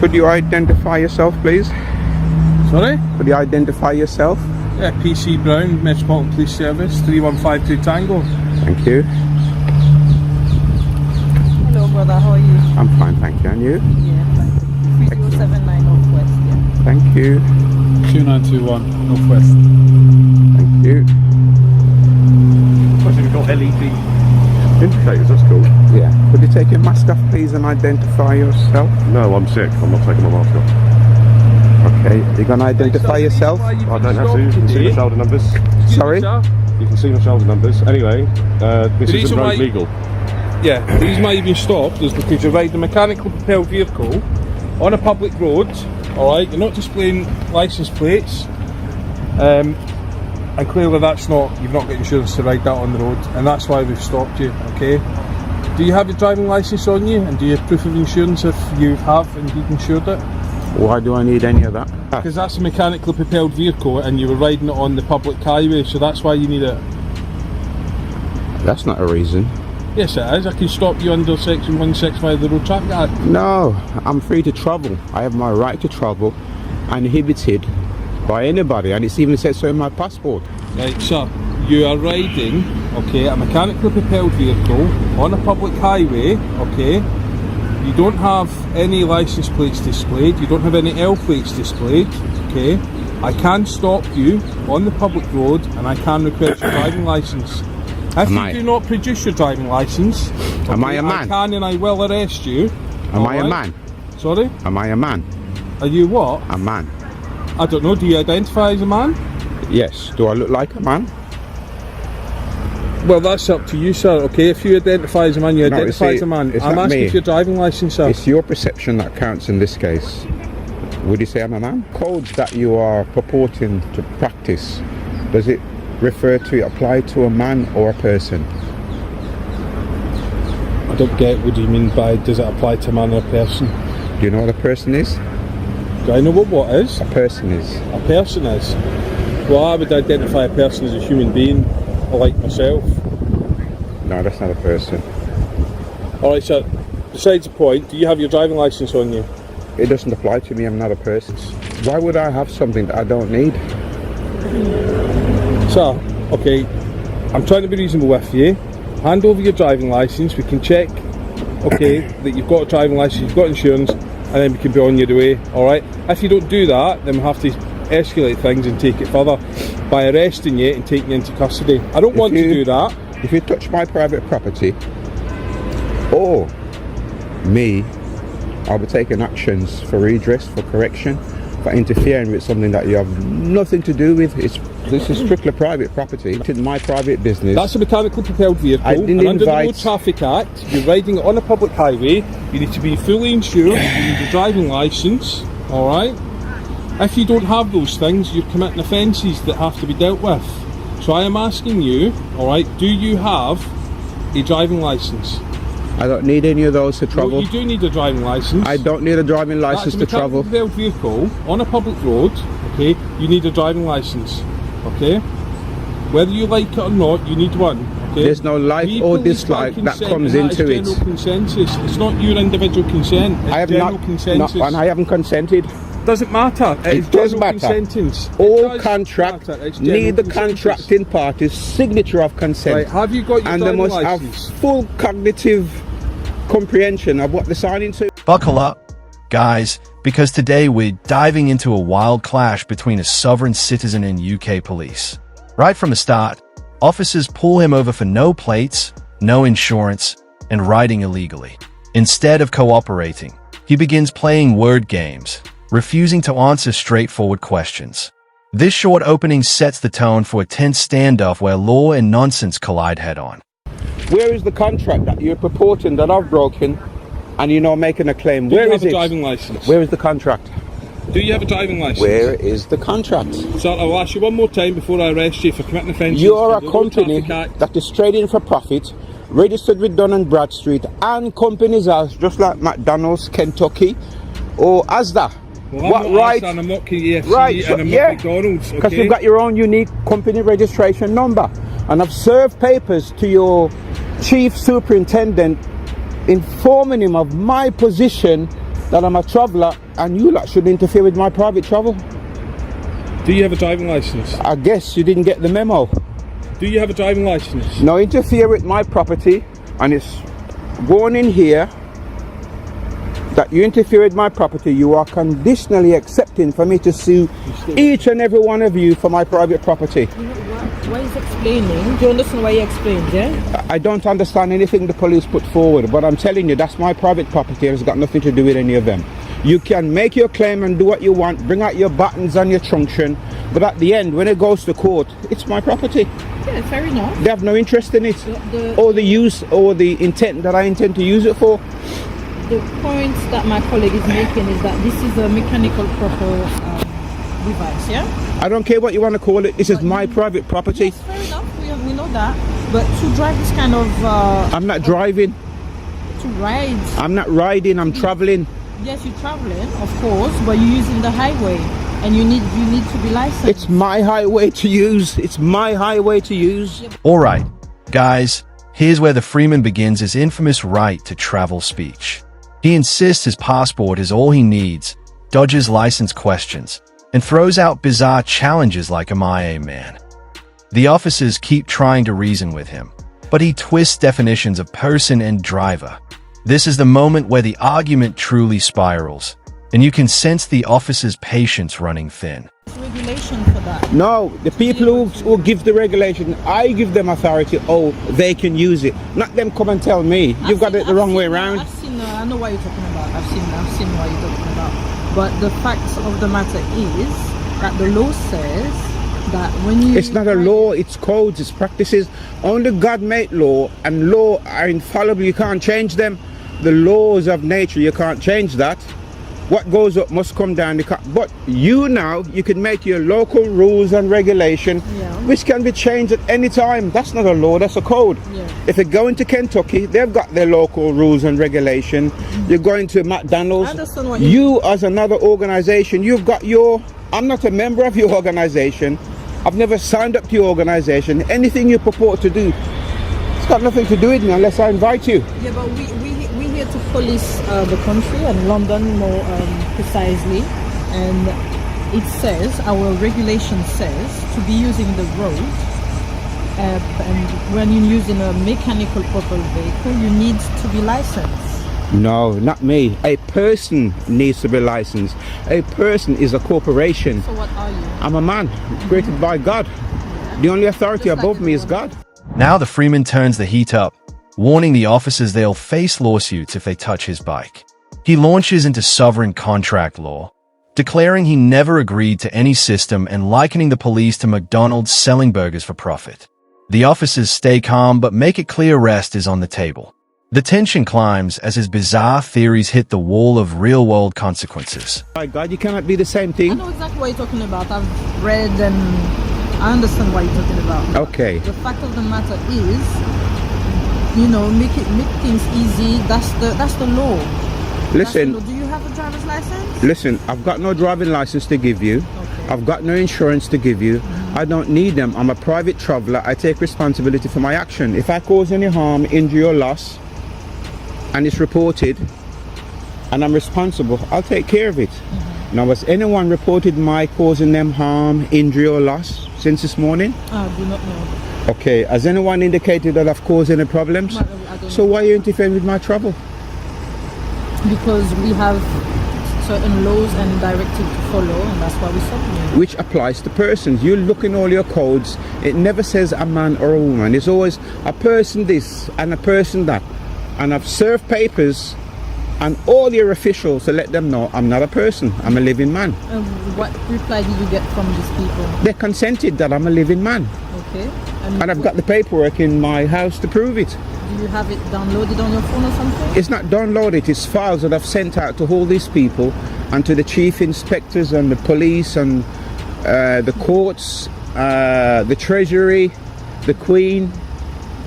Could you identify yourself, please? Sorry? Could you identify yourself? Yeah, PC Brown, Metropolitan Police Service, 3152 Tango. Thank you. Hello, brother. How are you? I'm fine, thank you. And you? Yeah, fine. 3079 Northwest. Yeah. Thank you. 2921 Northwest. Thank you. Plus you've got LED indicators, that's cool. Yeah. Could you take your mask off, please, and identify yourself? No, I'm sick. I'm not taking my mask off. Okay. You're going to identify yourself? I don't have to. You can see the shoulder numbers. Sorry? You can see the shoulder numbers. Anyway, this isn't road legal. Yeah, the reason why you've been stopped is because you're riding a mechanically propelled vehicle on a public road, alright? You're not displaying licence plates, and clearly you've not got insurance to ride that on the road, and that's why we've stopped you, okay? Do you have your driving licence on you, and do you have proof of insurance if you have indeed insured it? Why do I need any of that? Because that's a mechanically propelled vehicle and you were riding it on the public highway, so that's why you need it. That's not a reason. Yes it is, I can stop you under section 165 of the Road Traffic Act. No, I'm free to travel. I have my right to travel uninhibited by anybody, and it's even said so in my passport. Right, sir, you are riding, okay, a mechanically propelled vehicle on a public highway, okay? You don't have any licence plates displayed, you don't have any L plates displayed, okay? I can stop you on the public road and I can request your driving licence. If you do not produce your driving licence, okay, am I a man? I can and I will arrest you. Am I a man? Sorry? Am I a man? Are you what? A man. I don't know, do you identify as a man? Yes. Do I look like a man? Well, that's up to you, sir, okay? If you identify as a man, you identify as a man. I'm asking for your driving licence, sir. It's your perception that counts in this case. Would you say I'm a man? Codes that you are purporting to practice, does it refer to, apply to a man or a person? I don't get what do you mean by does it apply to a man or a person? Do you know what a person is? Do I know what is? A person is. A person is? Well, I would identify a person as a human being, like myself. No, that's not a person. Alright, sir, besides the point, do you have your driving licence on you? It doesn't apply to me, I'm not a person. Why would I have something that I don't need? Sir, okay, I'm trying to be reasonable with you. Hand over your driving licence, we can check, okay, that you've got a driving licence, you've got insurance, and then we can be on your way, alright? If you don't do that, then we have to escalate things and take it further by arresting you and taking you into custody. I don't want to do that. If you touch my private property, or me, I'll be taking actions for redress, for correction, for interfering with something that you have nothing to do with. This is strictly private property. It's my private business. That's a mechanically propelled vehicle, and under the Road Traffic Act, you're riding it on a public highway, you need to be fully insured, you need a driving licence, alright? If you don't have those things, you're committing offences that have to be dealt with. So I am asking you, alright, do you have a driving licence? I don't need any of those to travel. Well, you do need a driving licence. I don't need a driving licence to travel. That's a mechanically propelled vehicle on a public road, okay, you need a driving licence, okay? Whether you like it or not, you need one, okay? There's no like or dislike that comes into it. General consensus. It's not your individual consent, it's general consensus. And I haven't consented. Doesn't matter. It does matter. All contract need the contracting party's signature of consent. Right, have you got your and they must license? have full cognitive comprehension of what they're signing to. Buckle up, guys, because today we're diving into a wild clash between a sovereign citizen and UK police. Right from the start, officers pull him over for no plates, no insurance, and riding illegally. Instead of cooperating, he begins playing word games, refusing to answer straightforward questions. This short opening sets the tone for a tense standoff where law and nonsense collide head-on. Where is the contract that you're purporting that I've broken and you're now making a claim? Do Where you is have a it? driving licence? Where is the contract? Do you have a driving licence? Where is the contract? Sir, I'll ask you one more time before I arrest you for committing offences. You're a company that is trading for profit, registered with Dun & Bradstreet, and companies as just like McDonald's, Kentucky, or Asda. Well, what right? I'm not KFC right, and I'm yeah, not McDonald's, because okay? you've got your own unique company registration number, and I've served papers to your chief superintendent informing him of my position that I'm a traveller and you lot should interfere with my private travel. Do you have a driving licence? I guess you didn't get the memo. Do you have a driving licence? No, interfere with my property, and it's going in here that you interfere with my property. You are conditionally accepting for me to sue each and every one of you for my private property. Why he's explaining? Do you understand why he explains, yeah? I don't understand anything the police put forward, but I'm telling you, that's my private property and it's got nothing to do with any of them. You can make your claim and do what you want, bring out your buttons and your truncheon, but at the end, when it goes to court, it's my property. Yeah, fair enough. They have no interest in it, or the use, or the intent that I intend to use it for. The point that my colleague is making is that this is a mechanical proper device, yeah? I don't care what you want to call it, this is my private property. Yes, fair enough, we know that. But to drive this kind of... I'm not driving. To ride. I'm not riding, I'm travelling. Yes, you're traveling, of course, but you're using the highway, and you need to be licensed. It's my highway to use. It's my highway to use. Alright, guys, here's where the Freeman begins his infamous right to travel speech. He insists his passport is all he needs, dodges license questions, and throws out bizarre challenges like "Am I a man?" The officers keep trying to reason with him, but he twists definitions of person and driver. This is the moment where the argument truly spirals, and you can sense the officer's patience running thin. Regulation for that. No, the people who give the regulation, I give them authority. Oh, they can use it. Not them come and tell me. You've got it the wrong way around. I know what you're talking about. I've seen what you're talking about. But the fact of the matter is that the law says that when you... It's not a law, it's codes, it's practices. Only God made law, and law are infallible, you can't change them. The laws of nature, you can't change that. What goes up must come down. But you now, you can make your local rules and regulation, which can be changed at any time. That's not a law, that's a code. Yeah. If you're going to Kentucky, they've got their local rules and regulation. You're going to McDonald's. I understand what you as another organization, you've got your... I'm not a member of your organization. I've never signed up to your organization. Anything you purport to do, it's got nothing to do with me unless I invite you. Yeah, but we're here to police the country, and London more precisely. And it says, our regulation says, to be using the road, and when you're using a mechanical propelled vehicle, you need to be licensed. No, not me. A person needs to be licensed. A person is a corporation. So what are you? I'm a man created by God. The only authority above me is God. Now the Freeman turns the heat up, warning the officers they'll face lawsuits if they touch his bike. He launches into sovereign contract law, declaring he never agreed to any system and likening the police to McDonald's selling burgers for profit. The officers stay calm but make it clear arrest is on the table. The tension climbs as his bizarre theories hit the wall of real-world consequences. My God, you cannot be the same I thing. know exactly what you're talking about. I've read and I understand what you're talking about. Okay. The fact of the matter is, you know, make things easy. That's the law. Listen. Do you have a driver's license? Listen, I've got no driving license to give you. Okay. I've got no insurance to give you. I don't need them. I'm a private traveller. I take responsibility for my action. If I cause any harm, injury or loss, and it's reported, and I'm responsible, I'll take care of it. Now, has anyone reported my causing them harm, injury or loss since this morning? I do not know. Okay, has anyone indicated that I've caused any problems? I don't So why are you interfering with my travel? Because we have certain laws and directives to follow, and that's why we stop you. Which applies to persons. You look in all your codes, it never says a man or a woman. It's always a person this and a person that. And I've served papers and all your officials to let them know I'm not a person, I'm a living man. What reply did you get from these people? They consented that I'm a living man. Okay. And I've got the paperwork in my house to prove it. Do you have it downloaded on your phone or something? It's not downloaded, it's files that I've sent out to all these people and to the chief inspectors and the police and the courts, the treasury, the Queen,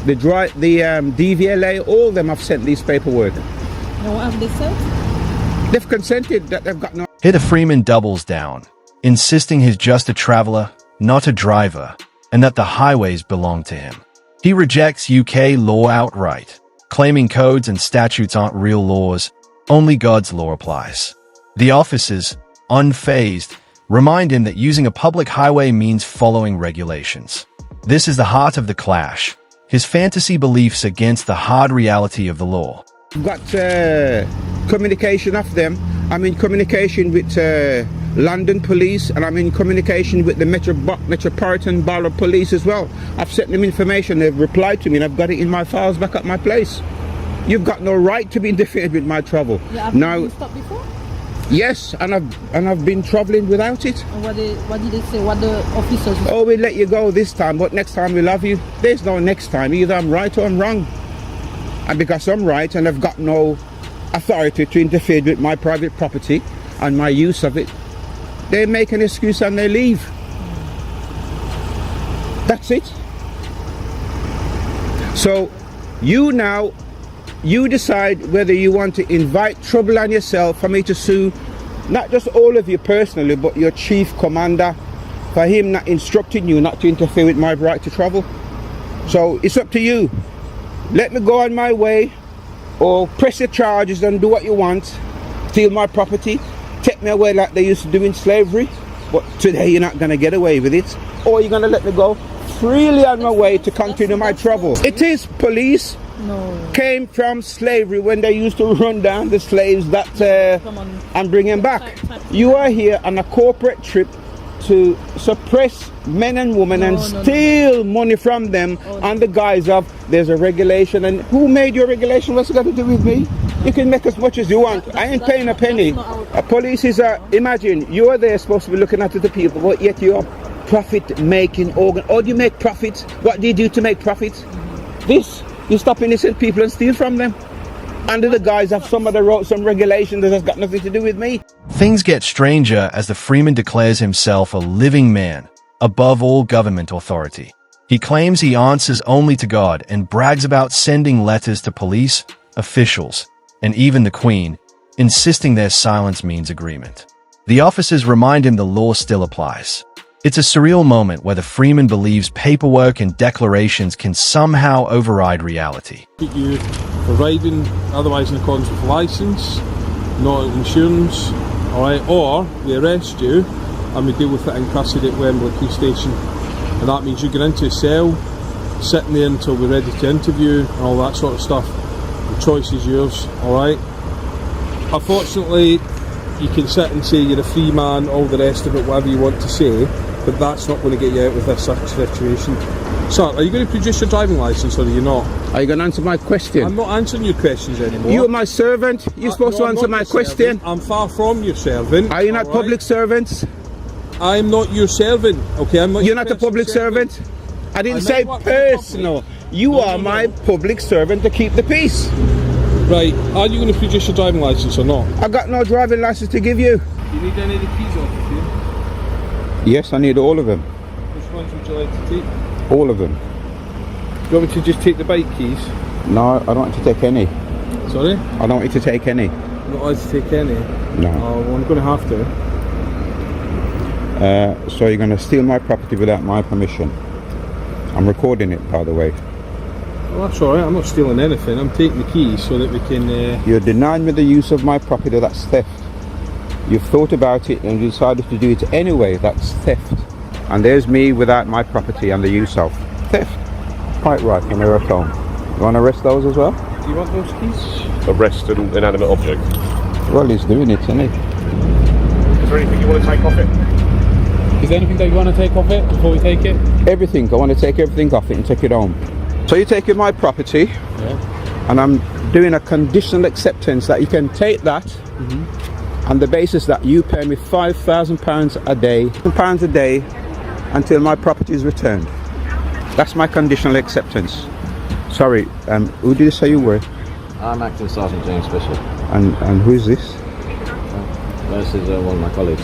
the DVLA, all of them have sent these paperwork. And what have they said? They've consented that they've got no... Here the Freeman doubles down, insisting he's just a traveler, not a driver, and that the highways belong to him. He rejects UK law outright, claiming codes and statutes aren't real laws, only God's law applies. The officers, unfazed, remind him that using a public highway means following regulations. This is the heart of the clash, his fantasy beliefs against the hard reality of the law. I've got communication of them. I'm in communication with London Police, and I'm in communication with the Metropolitan Borough Police as well. I've sent them information, they've replied to me, and I've got it in my files back at my place. You've got no right to be interfered with my travel. Yeah, have you been stopped before? Yes, and I've been travelling without it. And what did they say? What the officers? Oh, we'll let you go this time, but next time we'll have you. There's no next time. Either I'm right or I'm wrong. And because I'm right and I've got no authority to interfere with my private property and my use of it, they make an excuse and they leave. That's it. So you decide whether you want to invite trouble on yourself for me to sue not just all of you personally, but your chief commander, for him not instructing you not to interfere with my right to travel. So it's up to you. Let me go on my way, or press your charges and do what you want, steal my property, take me away like they used to do in slavery, but today you're not going to get away with it, or you're going to let me go freely on my way to continue my travel. It is police. No. Came from slavery when they used to run down the slaves that and bring them back. You are here on a corporate trip to suppress men and women and steal money from them on the guise of there's a regulation. And who made your regulation? What's it got to do with me? You can make as much as you want. I ain't paying a penny. Police is imagine you are there supposed to be looking after the people, but yet you are profit making organ. Or do you make profit? What do you do to make profit? This. You stop innocent people and steal from them under the guise of somebody wrote some regulation that has got nothing to do with me. Things get stranger as the Freeman declares himself a living man, above all government authority. He claims he answers only to God and brags about sending letters to police, officials, and even the Queen, insisting their silence means agreement. The officers remind him the law still applies. It's a surreal moment where the Freeman believes paperwork and declarations can somehow override reality. Keep you for riding otherwise in accordance with licence, not insurance, alright, or we arrest you and we deal with it in custody at Wembley Police Station. And that means you get into a cell, sitting there until we're ready to interview and all that sort of stuff. The choice is yours, alright? Unfortunately, you can sit and say you're a free man, all the rest of it, whatever you want to say, but that's not going to get you out of this situation. So, are you going to produce your driving licence or are you not? Are you going to answer my question? I'm not answering your questions anymore. You're my servant. You're supposed to answer my question. I'm far from your servant. Are you not public servants? I'm not your servant. Okay, I'm not. You're not a public servant? I didn't say personal. You are my public servant to keep the peace. Right, are you going to produce your driving licence or not? I got no driving licence to give you. Do you need any of the keys off of you? Yes, I need all of them. Which ones would you like to take? All of them. Do you want me to just take the bike keys? No, I don't want to take any. Sorry? I don't want you to take any. Not allowed to take any? No. Oh, well, I'm going to have to. So you're going to steal my property without my permission. I'm recording it, by the way. Well, that's alright, I'm not stealing anything. I'm taking the keys so that we can... You're denying me the use of my property. That's theft. You've thought about it and you decided to do it anyway. That's theft. And there's me without my property and the use of. Theft. Quite right, from here at home. You want to arrest those as well? Do you want those keys? Arrest an inanimate object. Well, he's doing it, isn't he? Is there anything you want to take off it? Is there anything that you want to take off it before we take it? Everything. I want to take everything off it and take it home. So you're taking my property, and I'm doing a conditional acceptance that you can take that on the basis that you pay me £5,000 a day, £1,000 a day until my property is returned. That's my conditional acceptance. Sorry, who did you say you were? I'm Acting Sergeant James Bishop. And who is this? This is one of my colleagues.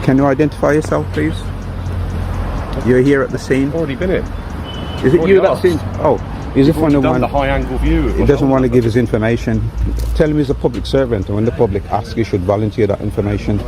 Can you identify yourself, please? You're here at the scene. Already been here. Is it you that's in? Oh, is it one of Done the high angle view. He doesn't want to give his information. Tell him he's a public servant, and when the public asks, he should volunteer that information.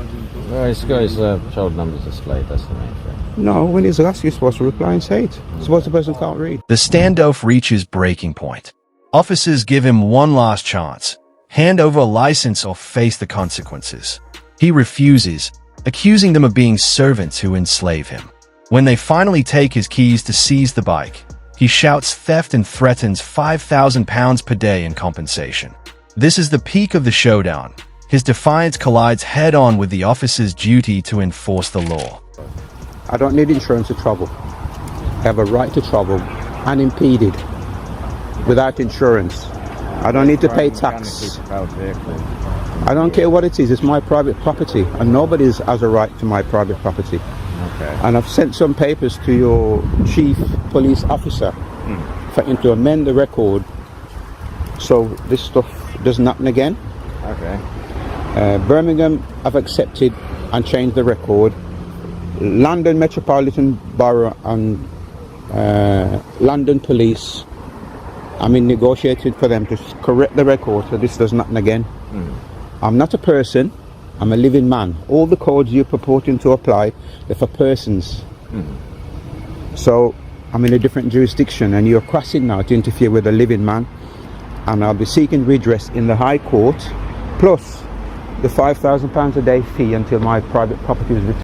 It's got his shoulder numbers displayed, that's the main thing. No, when he's asked, you're supposed to reply and say it. Suppose the person can't read. The standoff reaches breaking point. Officers give him one last chance, hand over a license or face the consequences. He refuses, accusing them of being servants who enslave him. When they finally take his keys to seize the bike, he shouts theft and threatens £5,000 per day in compensation. This is the peak of the showdown. His defiance collides head-on with the officer's duty to enforce the law. I don't need insurance to travel. I have a right to travel unimpeded without insurance. I don't need to pay tax. I don't care what it is, it's my private property and nobody has a right to my private property. Okay. And I've sent some papers to your chief police officer for him to amend the record so this stuff doesn't happen again. Okay. Birmingham have accepted and changed the record. London Metropolitan Borough and London Police, negotiated for them to correct the record so this doesn't happen again. I'm not a person, I'm a living man. All the codes you're purporting to apply, they're for persons. So I'm in a different jurisdiction and you're crossing now to interfere with a living man, and I'll be seeking redress in the High Court, plus the £5,000 a day fee until my private property is returned.